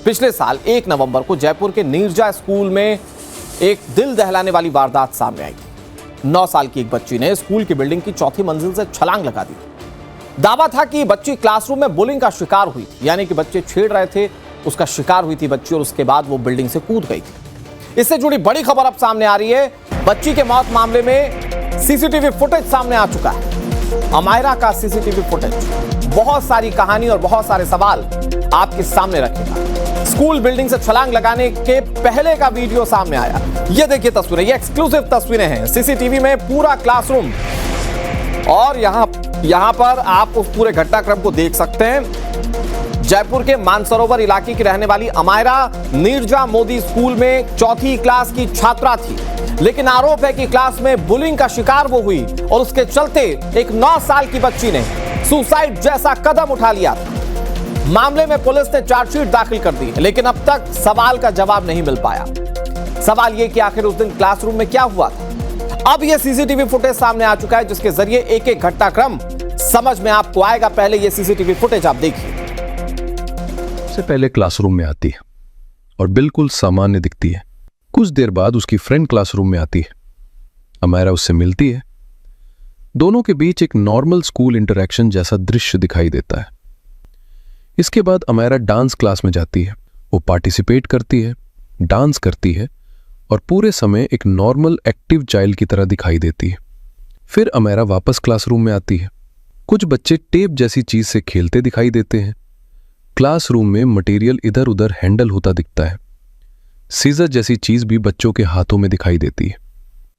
पिछले साल 1 नवंबर को जयपुर के नीरजा स्कूल में एक दिल दहलाने वाली वारदात सामने आई थी। 9 साल की एक बच्ची ने स्कूल की बिल्डिंग की चौथी मंजिल से छलांग लगा दी। दावा था कि बच्ची क्लासरूम में बुलिंग का शिकार हुई थी, यानी कि बच्चे छेड़ रहे थे, उसका शिकार हुई थी बच्ची और उसके बाद वो बिल्डिंग से कूद गई थी। इससे जुड़ी बड़ी खबर अब सामने आ रही है। बच्ची के मौत मामले में सीसीटीवी फुटेज सामने आ चुका है। अमायरा का सीसीटीवी फुटेज बहुत सारी कहानी और बहुत सारे सवाल आपके सामने रखेगा। स्कूल बिल्डिंग से छलांग लगाने के पहले का वीडियो सामने आया। ये देखिए तस्वीरें, ये एक्सक्लूसिव तस्वीरें हैं। सीसीटीवी में पूरा क्लासरूम और यहां पर आप उस पूरे घटनाक्रम को देख सकते हैं। जयपुर के मानसरोवर इलाके की रहने वाली अमायरा नीरजा मोदी स्कूल में चौथी क्लास की छात्रा थी, लेकिन आरोप है कि क्लास में बुलिंग का शिकार वो हुई और उसके चलते एक 9 साल की बच्ची ने सुसाइड जैसा कदम उठा लिया था। मामले में पुलिस ने चार्जशीट दाखिल कर दी है, लेकिन अब तक सवाल का जवाब नहीं मिल पाया। सवाल यह कि आखिर उस दिन क्लासरूम में क्या हुआ था। अब यह सीसीटीवी फुटेज सामने आ चुका है, जिसके जरिए एक एक घटनाक्रम समझ में आपको आएगा। पहले यह सीसीटीवी फुटेज आप देखिए। से पहले क्लासरूम में आती है और बिल्कुल सामान्य दिखती है। कुछ देर बाद उसकी फ्रेंड क्लासरूम में आती है। अमायरा उससे मिलती है। दोनों के बीच एक नॉर्मल स्कूल इंटरैक्शन जैसा दृश्य दिखाई देता है। इसके बाद अमायरा डांस क्लास में जाती है। वो पार्टिसिपेट करती है, डांस करती है और पूरे समय एक नॉर्मल एक्टिव चाइल्ड की तरह दिखाई देती है। फिर अमायरा वापस क्लासरूम में आती है। कुछ बच्चे टेप जैसी चीज से खेलते दिखाई देते हैं। क्लासरूम में मटेरियल इधर उधर हैंडल होता दिखता है। सीजर जैसी चीज भी बच्चों के हाथों में दिखाई देती है।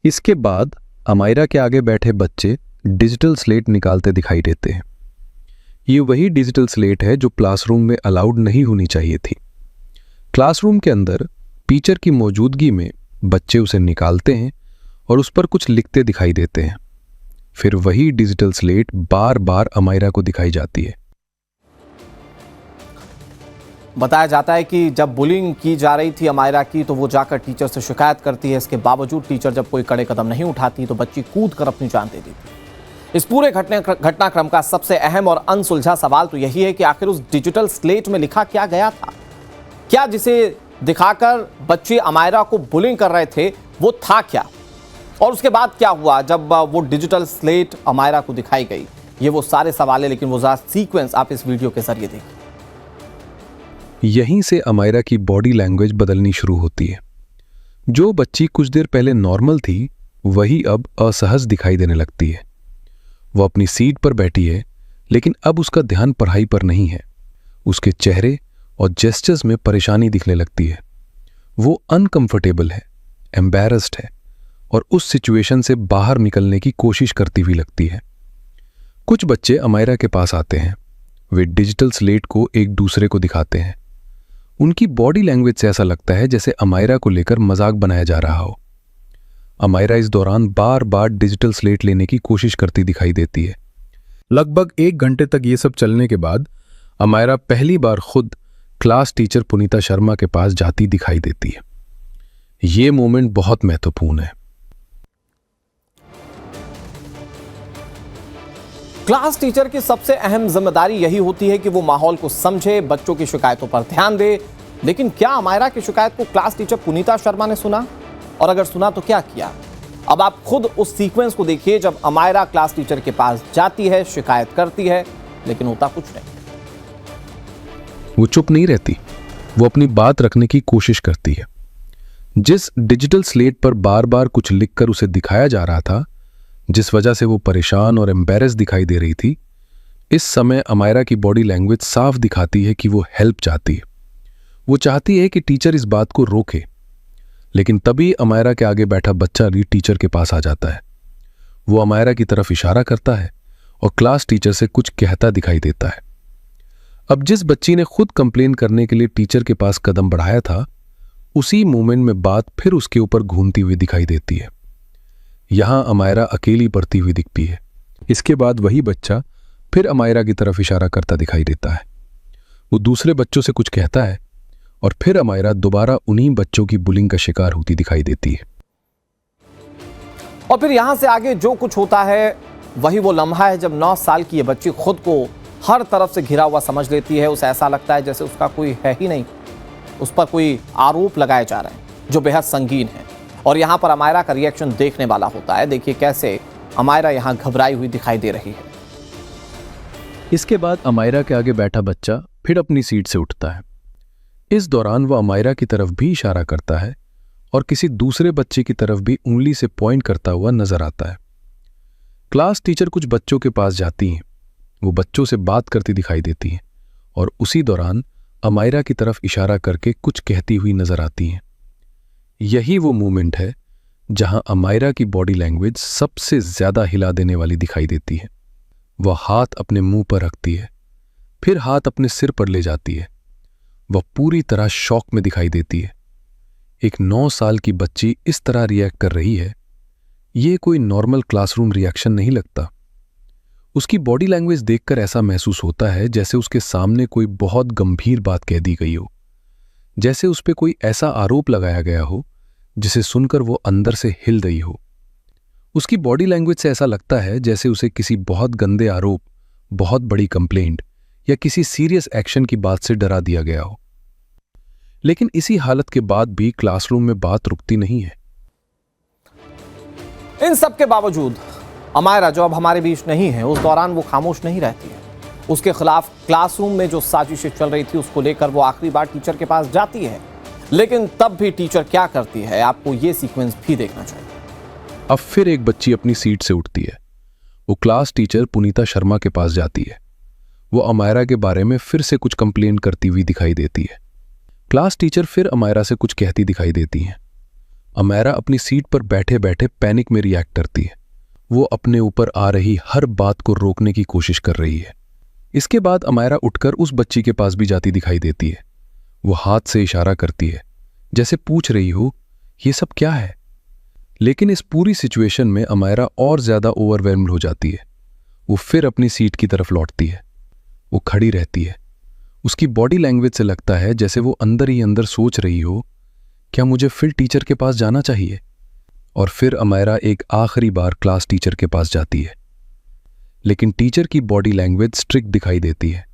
इसके बाद अमायरा के आगे बैठे बच्चे डिजिटल स्लेट निकालते दिखाई देते हैं। ये वही डिजिटल स्लेट है जो क्लासरूम में अलाउड नहीं होनी चाहिए थी। क्लासरूम के अंदर टीचर की मौजूदगी में बच्चे उसे निकालते हैं और उस पर कुछ लिखते दिखाई देते हैं। फिर वही डिजिटल स्लेट बार बार अमायरा को दिखाई जाती है। बताया जाता है कि जब बुलिंग की जा रही थी अमायरा की, तो वो जाकर टीचर से शिकायत करती है। इसके बावजूद टीचर जब कोई कड़े कदम नहीं उठाती तो बच्ची कूद कर अपनी जान दे देती। इस पूरे घटनाक्रम का सबसे अहम और अनसुलझा सवाल तो यही है कि आखिर उस डिजिटल स्लेट में लिखा क्या गया था। क्या जिसे दिखाकर बच्चे अमायरा को बुलिंग कर रहे थे वो था क्या, और उसके बाद क्या हुआ जब वो डिजिटल स्लेट अमायरा को दिखाई गई। ये वो सारे सवाल है, लेकिन वो ज़रा सीक्वेंस आप इस वीडियो के जरिए देखिए। यहीं से अमायरा की बॉडी लैंग्वेज बदलनी शुरू होती है। जो बच्ची कुछ देर पहले नॉर्मल थी वही अब असहज दिखाई देने लगती है। वो अपनी सीट पर बैठी है, लेकिन अब उसका ध्यान पढ़ाई पर नहीं है। उसके चेहरे और जेस्चर्स में परेशानी दिखने लगती है। वो अनकंफर्टेबल है, एम्बैरेस्ड है और उस सिचुएशन से बाहर निकलने की कोशिश करती हुई लगती है। कुछ बच्चे अमायरा के पास आते हैं। वे डिजिटल स्लेट को एक दूसरे को दिखाते हैं। उनकी बॉडी लैंग्वेज से ऐसा लगता है जैसे अमायरा को लेकर मजाक बनाया जा रहा हो। अमायरा इस दौरान बार बार डिजिटल स्लेट लेने की कोशिश करती दिखाई देती है। लगभग 1 घंटे तक ये सब चलने के बाद अमायरा पहली बार खुद क्लास टीचर पुनीता शर्मा के पास जाती दिखाई देती है। ये मोमेंट बहुत महत्वपूर्ण है। क्लास टीचर की सबसे अहम जिम्मेदारी यही होती है कि वो माहौल को समझे, बच्चों की शिकायतों पर ध्यान दे। लेकिन क्या अमायरा की शिकायत को क्लास टीचर पुनीता शर्मा ने सुना, और अगर सुना तो क्या किया? अब आप खुद उस सीक्वेंस को देखिए जब अमायरा क्लास टीचर के पास जाती है, शिकायत करती है, लेकिन होता कुछ नहीं। वो चुप नहीं रहती, वो अपनी बात रखने की कोशिश करती है। जिस डिजिटल स्लेट पर बार बार कुछ लिखकर उसे दिखाया जा रहा था, जिस वजह से वो परेशान और एम्बैरेस दिखाई दे रही थी, इस समय अमायरा की बॉडी लैंग्वेज साफ दिखाती है कि वो हेल्प चाहती है। वो चाहती है कि टीचर इस बात को रोके। लेकिन तभी अमायरा के आगे बैठा बच्चा भी टीचर के पास आ जाता है। वो अमायरा की तरफ इशारा करता है और क्लास टीचर से कुछ कहता दिखाई देता है। अब जिस बच्ची ने खुद कंप्लेन करने के लिए टीचर के पास कदम बढ़ाया था, उसी मोमेंट में बात फिर उसके ऊपर घूमती हुई दिखाई देती है। यहां अमायरा अकेली पड़ती हुई दिखती है। इसके बाद वही बच्चा फिर अमायरा की तरफ इशारा करता दिखाई देता है। वो दूसरे बच्चों से कुछ कहता है और फिर अमायरा दोबारा उन्हीं बच्चों की बुलिंग का शिकार होती दिखाई देती है। और फिर यहां से आगे जो कुछ होता है वही वो लम्हा है जब 9 साल की ये बच्ची खुद को हर तरफ से घिरा हुआ समझ लेती है। उसे ऐसा लगता है जैसे उसका कोई है ही नहीं। उस पर कोई आरोप लगाए जा रहे हैं जो बेहद संगीन है। और यहां पर अमायरा का रिएक्शन देखने वाला होता है। देखिए कैसे अमायरा यहां घबराई हुई दिखाई दे रही है। इसके बाद अमायरा के आगे बैठा बच्चा फिर अपनी सीट से उठता है। इस दौरान वह अमायरा की तरफ भी इशारा करता है और किसी दूसरे बच्चे की तरफ भी उंगली से पॉइंट करता हुआ नजर आता है। क्लास टीचर कुछ बच्चों के पास जाती हैं। वो बच्चों से बात करती दिखाई देती हैं और उसी दौरान अमायरा की तरफ इशारा करके कुछ कहती हुई नजर आती हैं। यही वो मोमेंट है जहां अमायरा की बॉडी लैंग्वेज सबसे ज्यादा हिला देने वाली दिखाई देती है। वह हाथ अपने मुंह पर रखती है, फिर हाथ अपने सिर पर ले जाती है। वह पूरी तरह शॉक में दिखाई देती है। एक 9 साल की बच्ची इस तरह रिएक्ट कर रही है, ये कोई नॉर्मल क्लासरूम रिएक्शन नहीं लगता। उसकी बॉडी लैंग्वेज देखकर ऐसा महसूस होता है जैसे उसके सामने कोई बहुत गंभीर बात कह दी गई हो, जैसे उस पर कोई ऐसा आरोप लगाया गया हो जिसे सुनकर वो अंदर से हिल रही हो। उसकी बॉडी लैंग्वेज से ऐसा लगता है जैसे उसे किसी बहुत गंदे आरोप, बहुत बड़ी कंप्लेंट या किसी सीरियस एक्शन की बात से डरा दिया गया हो। लेकिन इसी हालत के बाद भी क्लासरूम में बात रुकती नहीं है। इन सब के बावजूद अमायरा जो अब हमारे बीच नहीं है, उस दौरान वो खामोश नहीं रहती है। उसके खिलाफ क्लासरूम में जो साजिशें चल रही थी उसको लेकर वो आखिरी बार टीचर के पास जाती है। लेकिन तब भी टीचर क्या करती है, आपको ये सीक्वेंस भी देखना चाहिए। अब फिर एक बच्ची अपनी सीट से उठती है। वो क्लास टीचर पुनीता शर्मा के पास जाती है। वो अमायरा के बारे में फिर से कुछ कंप्लेन करती हुई दिखाई देती है। क्लास टीचर फिर अमायरा से कुछ कहती दिखाई देती हैं। अमायरा अपनी सीट पर बैठे बैठे पैनिक में रिएक्ट करती है। वो अपने ऊपर आ रही हर बात को रोकने की कोशिश कर रही है। इसके बाद अमायरा उठकर उस बच्ची के पास भी जाती दिखाई देती है। वो हाथ से इशारा करती है, जैसे पूछ रही हो ये सब क्या है। लेकिन इस पूरी सिचुएशन में अमायरा और ज्यादा ओवरवेल्म्ड हो जाती है। वो फिर अपनी सीट की तरफ लौटती है। वो खड़ी रहती है। उसकी बॉडी लैंग्वेज से लगता है जैसे वो अंदर ही अंदर सोच रही हो, क्या मुझे फिर टीचर के पास जाना चाहिए। और फिर अमायरा एक आखिरी बार क्लास टीचर के पास जाती है। लेकिन टीचर की बॉडी लैंग्वेज स्ट्रिक्ट दिखाई देती है,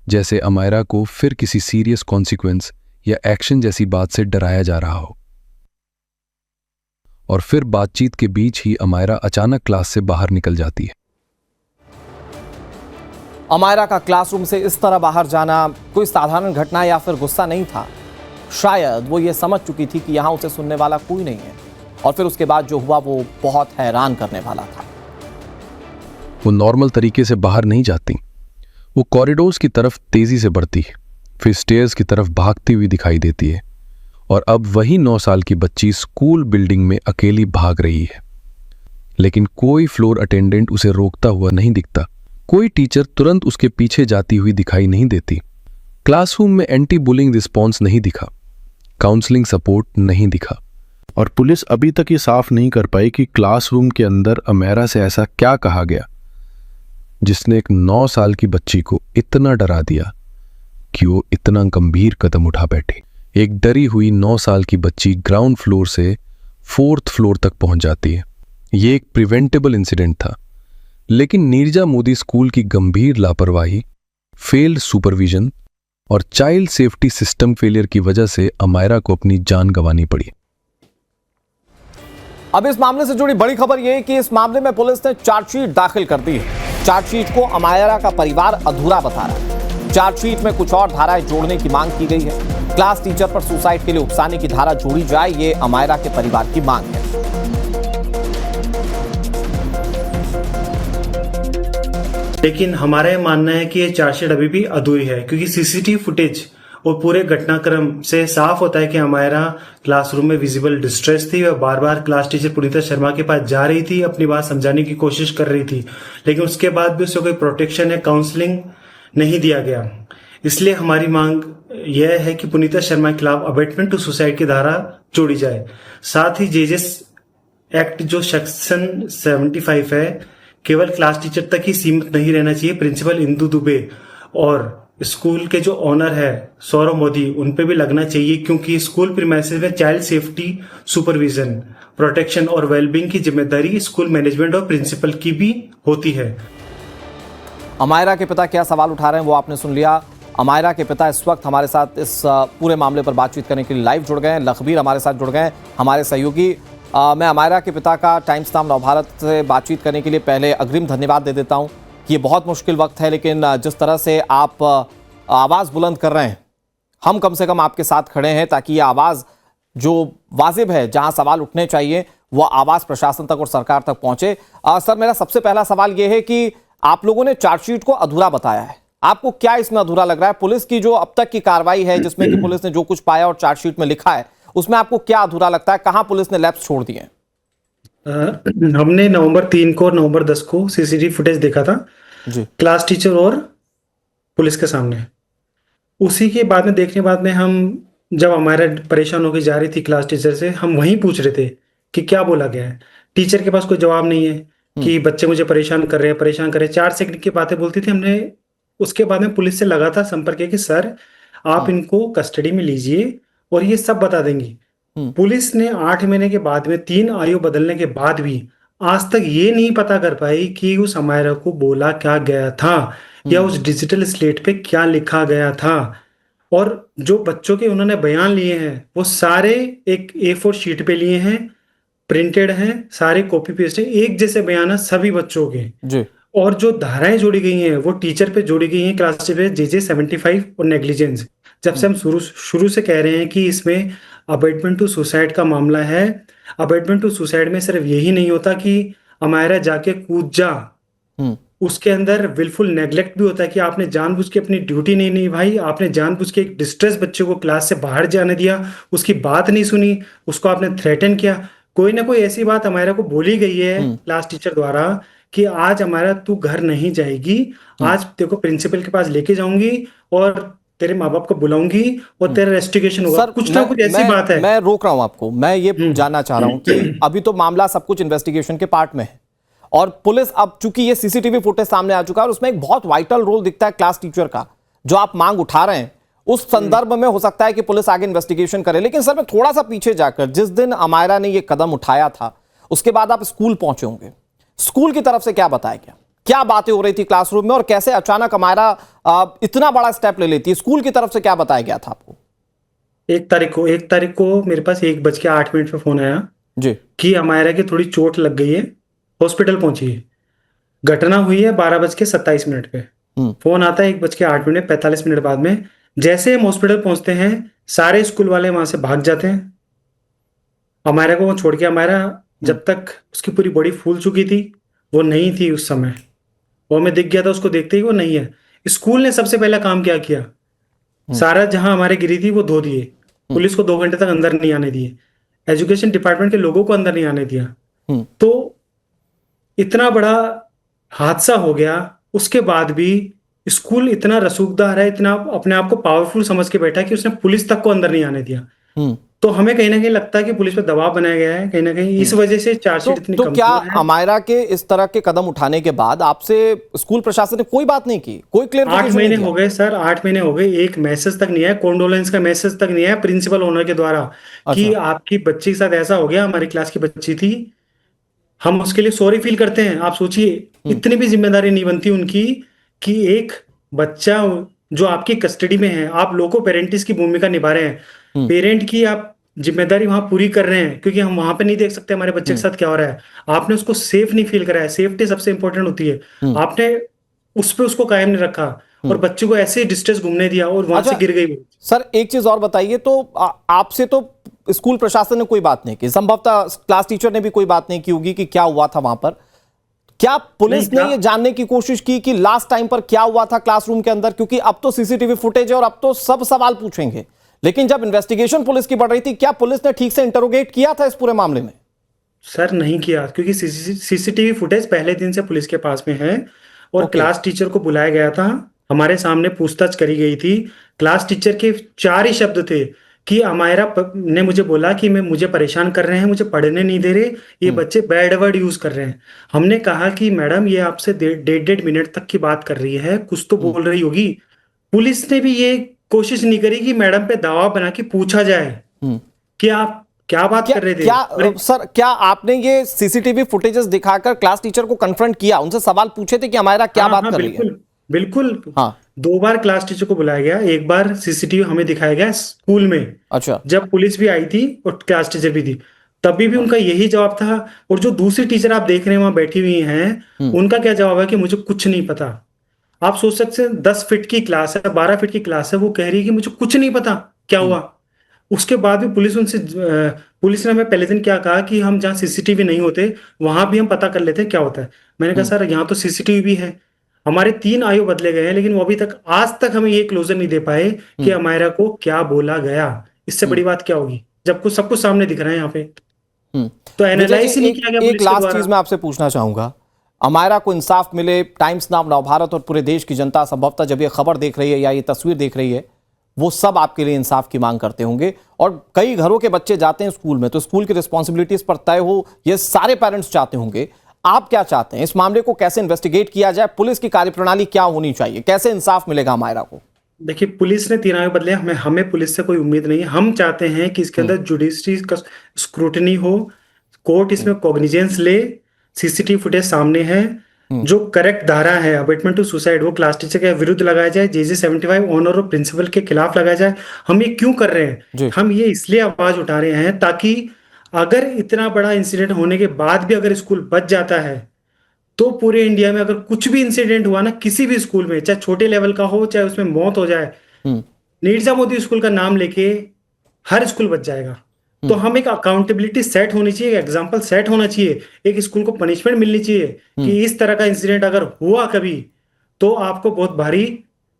जैसे अमायरा को फिर किसी सीरियस कॉन्सिक्वेंस या एक्शन जैसी बात से डराया जा रहा हो। और फिर बातचीत के बीच ही अमायरा अचानक क्लास से बाहर निकल जाती है। अमायरा का क्लासरूम से इस तरह बाहर जाना कोई साधारण घटना या फिर गुस्सा नहीं था। शायद वो ये समझ चुकी थी कि यहां उसे सुनने वाला कोई नहीं है। और फिर उसके बाद जो हुआ वो बहुत हैरान करने वाला था। वो नॉर्मल तरीके से बाहर नहीं जाती। वो कॉरिडोर्स की तरफ तेजी से बढ़ती है, फिर स्टेयर्स की तरफ भागती हुई दिखाई देती है। और अब वही 9 साल की बच्ची स्कूल बिल्डिंग में अकेली भाग रही है। लेकिन कोई फ्लोर अटेंडेंट उसे रोकता हुआ नहीं दिखता। कोई टीचर तुरंत उसके पीछे जाती हुई दिखाई नहीं देती। क्लासरूम में एंटी बुलिंग रिस्पॉन्स नहीं दिखा, काउंसलिंग सपोर्ट नहीं दिखा। और पुलिस अभी तक ये साफ नहीं कर पाई कि क्लासरूम के अंदर अमायरा से ऐसा क्या कहा गया जिसने एक 9 साल की बच्ची को इतना डरा दिया कि वो इतना गंभीर कदम उठा बैठी। एक डरी हुई 9 साल की बच्ची ग्राउंड फ्लोर से 4th फ्लोर तक पहुंच जाती है। ये एक प्रिवेंटेबल इंसिडेंट था, लेकिन नीरजा मोदी स्कूल की गंभीर लापरवाही, फेल्ड सुपरविजन और चाइल्ड सेफ्टी सिस्टम फेलियर की वजह से अमायरा को अपनी जान गंवानी पड़ी। अब इस मामले से जुड़ी बड़ी खबर यह है कि इस मामले में पुलिस ने चार्जशीट दाखिल कर दी है। चार्जशीट को अमायरा का परिवार अधूरा बता रहा है। चार्जशीट में कुछ और धाराएं जोड़ने की मांग की गई है। क्लास टीचर पर सुसाइड के लिए उकसाने की धारा जोड़ी जाए, ये अमायरा के परिवार की मांग है। लेकिन हमारा यह मानना है कि ये चार्जशीट अभी भी अधूरी है, क्योंकि सीसीटीवी फुटेज और पूरे घटनाक्रम से साफ होता है कि अमायरा क्लासरूम में विजिबल डिस्ट्रेस थी। वह बार बार क्लास टीचर पुनीता शर्मा के पास जा रही थी, अपनी बात समझाने की कोशिश कर रही थी, लेकिन उसके बाद भी उसे कोई प्रोटेक्शन या काउंसलिंग नहीं दिया गया। इसलिए हमारी मांग यह है कि पुनीता शर्मा के खिलाफ अबेटमेंट टू सुसाइड की धारा जोड़ी जाए। साथ ही जेजेस एक्ट जो सेक्शन 75 है, केवल क्लास टीचर तक ही सीमित नहीं रहना चाहिए। प्रिंसिपल इंदु दुबे और स्कूल के जो ऑनर है सौरभ मोदी, उन पे भी लगना चाहिए, क्योंकि स्कूल प्रीमाइसेस में चाइल्ड सेफ्टी, सुपरविजन, प्रोटेक्शन और वेलबींग की जिम्मेदारी स्कूल मैनेजमेंट और प्रिंसिपल की भी होती है। अमायरा के पिता क्या सवाल उठा रहे हैं वो आपने सुन लिया। अमायरा के पिता इस वक्त हमारे साथ इस पूरे मामले पर बातचीत करने के लिए लाइव जुड़ गए हैं। लखबीर हमारे साथ जुड़ गए हैं, हमारे सहयोगी। मैं अमायरा के पिता का टाइम्स नाउ नवभारत से बातचीत करने के लिए पहले अग्रिम धन्यवाद दे देता हूं कि ये बहुत मुश्किल वक्त है, लेकिन जिस तरह से आप आवाज़ बुलंद कर रहे हैं, हम कम से कम आपके साथ खड़े हैं ताकि ये आवाज़ जो वाजिब है, जहां सवाल उठने चाहिए, वो आवाज़ प्रशासन तक और सरकार तक पहुंचे। सर, मेरा सबसे पहला सवाल ये है कि आप लोगों ने चार्जशीट को अधूरा बताया है, आपको क्या इसमें अधूरा लग रहा है? पुलिस की जो अब तक की कार्रवाई है, जिसमें कि पुलिस ने जो कुछ पाया और चार्जशीट में लिखा है, उसमें आपको क्या अधूरा लगता है? कहां पुलिस ने लैप्स छोड़ दिए? हमने नवंबर 3 को और नवंबर 10 को सीसीटीवी फुटेज देखा था जी। क्लास टीचर और पुलिस के सामने। उसी के बाद में देखने बाद में हम जब हमारा परेशान होकर जा रही थी क्लास टीचर से, हम वहीं पूछ रहे थे कि क्या बोला गया है। टीचर के पास कोई जवाब नहीं है कि बच्चे मुझे परेशान कर रहे हैं। 4 सेकंड की बातें बोलती थी। हमने उसके बाद में पुलिस से लगातार संपर्क किया कि सर आप इनको कस्टडी में लीजिए और ये सब बता देंगी। पुलिस ने 8 महीने के बाद में 3 आयु बदलने के बाद भी आज तक ये नहीं पता कर पाई कि उस अमायरा को बोला क्या गया था या उस डिजिटल स्लेट पे क्या लिखा गया था। और जो बच्चों के उन्होंने बयान लिए हैं वो सारे एक A4 शीट पे लिए हैं, प्रिंटेड हैं, सारे कॉपी पेस्ट है, एक जैसे बयान है सभी बच्चों के जी। और जो धाराएं जोड़ी गई हैं वो टीचर पे जोड़ी गई हैं, क्लास टीचर पे JJ 75 और नेग्लिजेंस। जब से हम शुरू से कह रहे हैं कि इसमें अबेटमेंट टू सुसाइड का मामला है। अबेटमेंट टू सुसाइड में सिर्फ यही नहीं होता कि अमायरा जाके कूद जा, उसके अंदर विलफुल नेग्लेक्ट भी होता है कि आपने जानबूझ के अपनी ड्यूटी नहीं निभाई, आपने जानबूझ के एक डिस्ट्रेस बच्चे को क्लास से बाहर जाने दिया, उसकी बात नहीं सुनी, उसको आपने थ्रेटन किया। कोई ना कोई ऐसी बात अमायरा को बोली गई है क्लास टीचर द्वारा कि आज अमायरा तू घर नहीं जाएगी, आज तेरे को प्रिंसिपल के पास लेके जाऊंगी और तेरे माँ बाप को बुलाऊंगी और तेरा रेस्टिगेशन होगा। कुछ ना कुछ ऐसी बात है। मैं रोक रहा हूं आपको, मैं ये जानना चाह रहा हूं कि अभी तो मामला सब कुछ इन्वेस्टिगेशन के पार्ट में है और पुलिस, अब चूंकि ये सीसीटीवी फुटेज सामने आ चुका है और उसमें एक बहुत वाइटल रोल दिखता है क्लास टीचर का, जो आप मांग उठा रहे हैं, उस संदर्भ में हो सकता है कि पुलिस आगे इन्वेस्टिगेशन करे। लेकिन सर, मैं थोड़ा सा पीछे जाकर, जिस दिन अमायरा ने ये कदम उठाया था उसके बाद आप स्कूल पहुंचे होंगे, स्कूल की तरफ से क्या बताया गया? क्या बातें हो रही थी क्लासरूम में और कैसे अचानक अमायरा इतना बड़ा स्टेप ले लेती है? स्कूल की तरफ से क्या बताया गया था आपको? 1 तारीख को मेरे पास 1:08 पे फोन आया जी कि अमायरा की थोड़ी चोट लग गई है, हॉस्पिटल पहुंची है। घटना हुई है 12:27 पे। फोन आता है 1:08, 45 मिनट बाद में। जैसे हम हॉस्पिटल पहुंचते हैं सारे स्कूल वाले वहां से भाग जाते हैं अमायरा को छोड़ के। अमायरा जब तक उसकी पूरी बॉडी फूल चुकी थी वो नहीं थी उस समय, वो हमें दिख गया था, उसको देखते ही वो नहीं है। स्कूल ने सबसे पहला काम क्या किया, सारा जहां हमारे गिरी थी वो धो दिए, पुलिस को 2 घंटे तक अंदर नहीं आने दिए, एजुकेशन डिपार्टमेंट के लोगों को अंदर नहीं आने दिया। तो इतना बड़ा हादसा हो गया, उसके बाद भी स्कूल इतना रसूखदार है, इतना अपने आप को पावरफुल समझ के बैठा कि उसने पुलिस तक को अंदर नहीं आने दिया। तो हमें कहीं ना कहीं लगता है कि पुलिस पर दबाव बनाया गया है, कहीं ना कहीं इस वजह से चार्जशीट इतनी तो क्या कमजोर है। अमायरा के इस तरह के कदम उठाने के बाद आपसे स्कूल प्रशासन ने कोई बात नहीं की, कोई 8 क्लियरिफिकेशन महीने नहीं किया? हो गए सर, 8 महीने हो गए, एक मैसेज तक नहीं आया, कॉन्डोलेंस का मैसेज तक नहीं आया प्रिंसिपल ओनर के द्वारा कि आपकी बच्ची के साथ ऐसा हो गया, हमारी क्लास की बच्ची थी, हम उसके लिए सॉरी फील करते हैं। आप सोचिए, इतनी भी जिम्मेदारी नहीं बनती उनकी कि एक बच्चा जो आपकी कस्टडी में है, आप लोगों पेरेंटिस की भूमिका निभा रहे हैं, पेरेंट की आप जिम्मेदारी वहां पूरी कर रहे हैं, क्योंकि हम वहां पे नहीं देख सकते हमारे बच्चे के साथ क्या हो रहा है। आपने उसको सेफ नहीं फील कराया, सेफ्टी सबसे इंपॉर्टेंट होती है, आपने उस पे उसको कायम नहीं रखा और बच्चे को ऐसे डिस्ट्रेस घूमने दिया और वहां से गिर गई। सर, एक चीज और बताइए, तो आपसे तो स्कूल प्रशासन ने कोई बात नहीं की, संभवतः क्लास टीचर ने भी कोई बात नहीं की होगी कि क्या हुआ था वहां पर। क्या पुलिस ने ये जानने की कोशिश की कि लास्ट टाइम पर क्या हुआ था क्लासरूम के अंदर? क्योंकि अब तो सीसीटीवी फुटेज है और अब तो सब सवाल पूछेंगे, लेकिन जब इन्वेस्टिगेशन पुलिस की बढ़ रही थी, क्या पुलिस ने ठीक से इंटरोगेट किया था इस पूरे मामले में? सर नहीं किया, क्योंकि सीसीटीवी फुटेज पहले दिन से पुलिस के पास में है और क्लास टीचर को बुलाया गया था, हमारे सामने पूछताछ करी गई थी। क्लास टीचर के 4 ही शब्द थे कि अमायरा ने मुझे बोला कि मुझे परेशान कर रहे हैं, मुझे पढ़ने नहीं दे रहे, ये बच्चे बैड वर्ड यूज कर रहे हैं। हमने कहा कि मैडम ये आपसे 1.5 मिनट तक की बात कर रही है, कुछ तो बोल रही होगी। पुलिस ने भी ये कोशिश नहीं करी कि मैडम पे दबाव बना के पूछा जाए कि आप क्या बात कर रहे थे। सर, क्या आपने ये सीसीटीवी फुटेजेस दिखाकर क्लास टीचर को कन्फ्रंट किया, उनसे सवाल पूछे थे कि अमायरा क्या बात कर रही है? बिल्कुल। हाँ। 2 बार क्लास टीचर को बुलाया गया, एक बार सीसीटीवी हमें दिखाया गया स्कूल में, अच्छा। जब पुलिस भी आई थी और क्लास टीचर भी थी, तभी भी उनका यही जवाब था। और जो दूसरी टीचर आप देख रहे हैं वहां बैठी हुई हैं, उनका क्या जवाब है कि मुझे कुछ नहीं पता। आप सोच सकते हैं 10 फीट की क्लास है, 12 फीट की क्लास है, वो कह रही है कि मुझे कुछ नहीं पता क्या हुआ। उसके बाद भी पुलिस ने हमें पहले दिन क्या कहा कि हम जहाँ सीसीटीवी नहीं होते वहां भी हम पता कर लेते हैं क्या होता है। मैंने कहा सर यहाँ तो सीसीटीवी भी है, हमारे 3 आयु बदले गए हैं, लेकिन वो अभी तक आज तक हमें ये क्लोजर नहीं दे पाए कि अमायरा को क्या बोला गया। इससे बड़ी बात क्या होगी जब कुछ सब कुछ सामने दिख रहा है यहाँ पे। तो एनालाइज ही नहीं किया गया पुलिस एक के लास्ट द्वारा। चीज मैं आपसे पूछना चाहूंगा, अमायरा को इंसाफ मिले, टाइम्स नाउ नवभारत और पूरे देश की जनता संभवतः जब ये खबर देख रही है या ये तस्वीर देख रही है, वो सब आपके लिए इंसाफ की मांग करते होंगे। और कई घरों के बच्चे जाते हैं स्कूल में, तो स्कूल की रिस्पॉन्सिबिलिटीज पर तय हो, ये सारे पेरेंट्स चाहते होंगे। आप क्या चाहते हैं, इस मामले को कैसे इन्वेस्टिगेट किया जाए, पुलिस की कार्यप्रणाली क्या होनी चाहिए, कैसे इंसाफ मिलेगा अमायरा को? देखिए, पुलिस ने 3 आयु बदले, हमें पुलिस से कोई उम्मीद नहीं है। हम चाहते हैं कि इसके अंदर जुडिशरी का स्क्रूटनी हो, कोर्ट इसमें कॉग्निजेंस ले, सीसीटीवी फुटेज सामने है, जो करेक्ट धारा है अबेटमेंट टू सुसाइड वो क्लास टीचर के विरुद्ध लगाया जाए, जेजे 75 ऑनर ऑफ प्रिंसिपल के खिलाफ लगाया जाए। हम ये क्यों कर रहे हैं? हम ये इसलिए आवाज उठा रहे हैं ताकि अगर इतना बड़ा इंसिडेंट होने के बाद भी अगर स्कूल बच जाता है, तो पूरे इंडिया में अगर कुछ भी इंसिडेंट हुआ ना, किसी भी स्कूल में, चाहे छोटे लेवल का हो, चाहे उसमें मौत हो जाए, नीरजा मोदी स्कूल का नाम लेके हर स्कूल बच जाएगा। तो हम एक अकाउंटेबिलिटी सेट होनी चाहिए, एक एग्जाम्पल सेट होना चाहिए, एक स्कूल को पनिशमेंट मिलनी चाहिए कि इस तरह का इंसिडेंट अगर हुआ कभी तो आपको बहुत भारी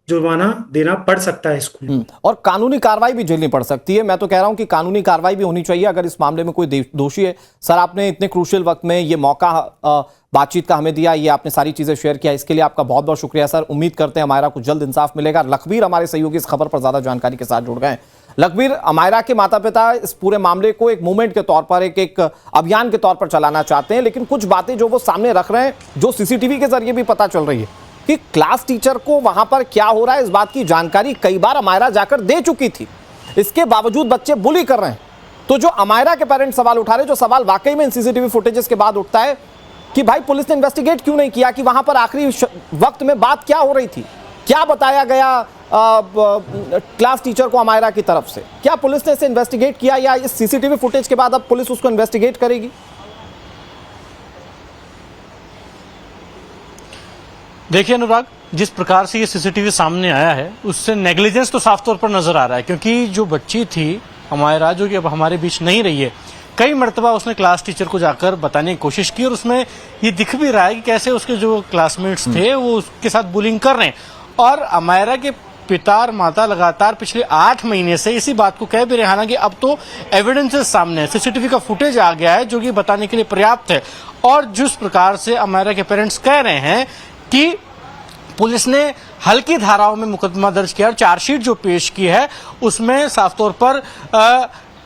जुर्माना देना पड़ सकता है स्कूल। और कानूनी कार्रवाई भी झेलनी पड़ सकती है। मैं तो कह रहा हूं कि कानूनी कार्रवाई भी होनी चाहिए अगर इस मामले में कोई दोषी है। सर, आपने इतने क्रूशियल वक्त में ये मौका बातचीत का हमें दिया, ये आपने सारी चीजें शेयर किया, इसके लिए आपका बहुत बहुत शुक्रिया सर। उम्मीद करते हैं अमायरा को जल्द इंसाफ मिलेगा। लखबीर हमारे सहयोगी इस खबर पर ज्यादा जानकारी के साथ जुड़ गए हैं। लखबीर, अमायरा के माता पिता इस पूरे मामले को एक मूवमेंट के तौर पर, एक अभियान के तौर पर चलाना चाहते हैं, लेकिन कुछ बातें जो वो सामने रख रहे हैं, जो सीसीटीवी के जरिए भी पता चल रही है कि क्लास टीचर को वहां पर क्या हो रहा है, इस बात की जानकारी कई बार अमायरा जाकर दे चुकी थी। इसके बावजूद बच्चे बुली कर रहे हैं। तो जो अमायरा के पेरेंट्स सवाल उठा रहे हैं, जो सवाल वाकई में इन सीसीटीवी फुटेजेस के बाद उठता है कि भाई पुलिस ने इन्वेस्टिगेट क्यों नहीं किया, कि वहां पर आखिरी वक्त में बात क्या हो रही थी, क्या बताया गया क्लास टीचर को अमायरा की तरफ से, क्या पुलिस ने इसे इन्वेस्टिगेट किया, या इस सीसीटीवी फुटेज के बाद अब पुलिस उसको इन्वेस्टिगेट करेगी? देखिए अनुराग, जिस प्रकार से ये सीसीटीवी सामने आया है उससे नेग्लिजेंस तो साफ तौर पर नजर आ रहा है, क्योंकि जो बच्ची थी अमायरा, जो कि अब हमारे बीच नहीं रही है, कई मर्तबा उसने क्लास टीचर को जाकर बताने की कोशिश की और उसमें ये दिख भी रहा है कि कैसे उसके जो क्लासमेट्स थे वो उसके साथ बुलिंग कर रहे हैं। और अमायरा के पिता और माता लगातार पिछले 8 महीने से इसी बात को कह भी रहे हैं, हालांकि अब तो एविडेंसेस सामने है, सीसीटीवी का फुटेज आ गया है जो कि बताने के लिए पर्याप्त है। और जिस प्रकार से अमायरा के पेरेंट्स कह रहे हैं कि पुलिस ने हल्की धाराओं में मुकदमा दर्ज किया और चार्जशीट जो पेश की है उसमें साफ तौर पर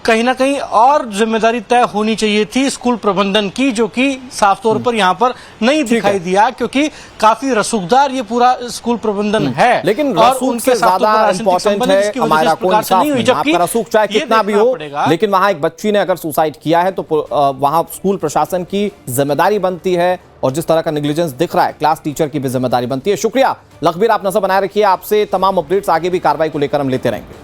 कहीं ना कहीं और जिम्मेदारी तय होनी चाहिए थी स्कूल प्रबंधन की, जो कि साफ तौर पर यहाँ पर नहीं दिखाई दिया, क्योंकि काफी रसूखदार ये पूरा स्कूल प्रबंधन है। लेकिन रसूख से ज्यादा इंपॉर्टेंट है अमायरा को इंसाफ मिले। आपका रसूख चाहे कितना भी हो, लेकिन वहां एक बच्ची ने अगर सुसाइड किया है तो वहां स्कूल प्रशासन की जिम्मेदारी बनती है, और जिस तरह का नेग्लिजेंस दिख रहा है क्लास टीचर की भी जिम्मेदारी बनती है। शुक्रिया लखबीर, आप नजर बनाए रखिए। आपसे तमाम अपडेट्स आगे भी कार्रवाई को लेकर हम लेते रहेंगे।